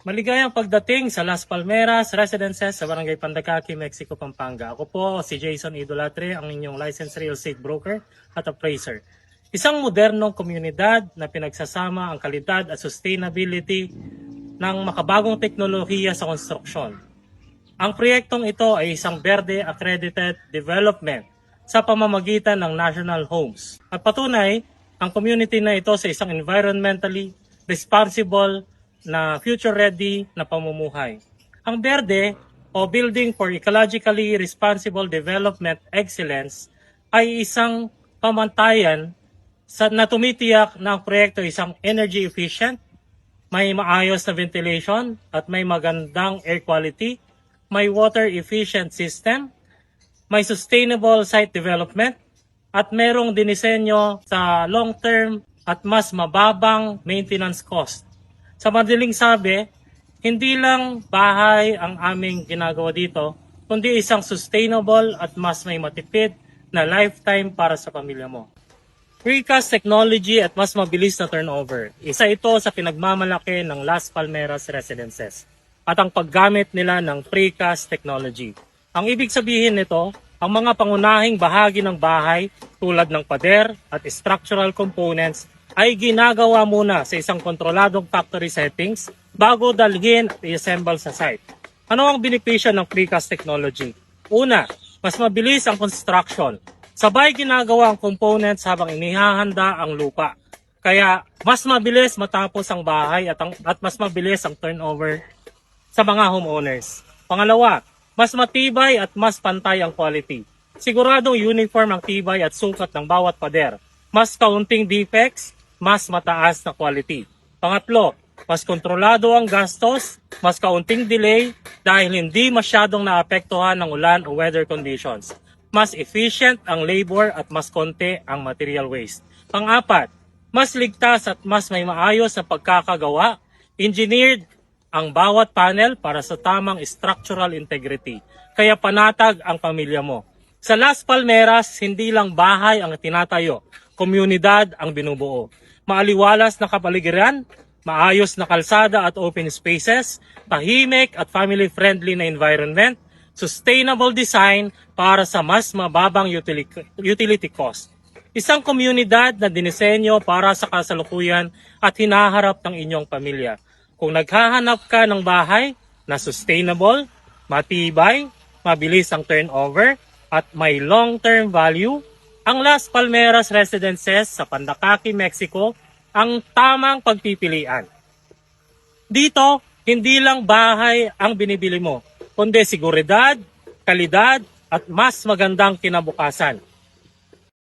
Maligayang pagdating sa Las Palmeras Residences sa Barangay Pandacaqui, Mexico, Pampanga. Ako po si Jason Idolatre, ang inyong licensed real estate broker at appraiser. Isang modernong komunidad na pinagsasama ang kalidad at sustainability ng makabagong teknolohiya sa konstruksyon. Ang proyektong ito ay isang Verde Accredited Development sa pamamagitan ng National Homes. At patunay, ang community na ito sa isang environmentally responsible na future-ready na pamumuhay. Ang BERDE o Building for Ecologically Responsible Development Excellence ay isang pamantayan na tumitiyak na ang proyekto ay isang energy efficient, may maayos na ventilation at may magandang air quality, may water efficient system, may sustainable site development, at merong dinisenyo sa long-term at mas mababang maintenance cost. Sa madaling sabi, hindi lang bahay ang aming ginagawa dito, kundi isang sustainable at mas may matipid na lifetime para sa pamilya mo. Precast technology at mas mabilis na turnover. Isa ito sa pinagmamalaki ng Las Palmeras Residences at ang paggamit nila ng precast technology. Ang ibig sabihin nito, ang mga pangunahing bahagi ng bahay tulad ng pader at structural components ay ginagawa muna sa isang kontroladong factory settings bago dalhin at i-assemble sa site. Ano ang benepisyo ng precast technology? Una, mas mabilis ang construction. Sabay ginagawa ang components habang inihahanda ang lupa. Kaya mas mabilis matapos ang bahay at mas mabilis ang turnover sa mga homeowners. Pangalawa, mas matibay at mas pantay ang quality. Siguradong uniform ang tibay at sukat ng bawat pader. Mas kaunting defects, mas mataas na quality. Pangatlo, mas kontrolado ang gastos, mas kaunting delay dahil hindi masyadong naapektuhan ng ulan o weather conditions. Mas efficient ang labor at mas konti ang material waste. Pang-apat, mas ligtas at mas may maayos na pagkakagawa. Engineered ang bawat panel para sa tamang structural integrity. Kaya panatag ang pamilya mo. Sa Las Palmeras, hindi lang bahay ang tinatayo, komunidad ang binubuo. Maaliwalas na kapaligiran, maayos na kalsada at open spaces, tahimik at family-friendly na environment, sustainable design para sa mas mababang utility cost. Isang komunidad na dinisenyo para sa kasalukuyan at hinaharap ng inyong pamilya. Kung naghahanap ka ng bahay na sustainable, matibay, mabilis ang turnover, at may long-term value, ang Las Palmeras Residences sa Pandacaqui, Mexico, ang tamang pagpipilian. Dito, hindi lang bahay ang binibili mo, kundi seguridad, kalidad, at mas magandang kinabukasan.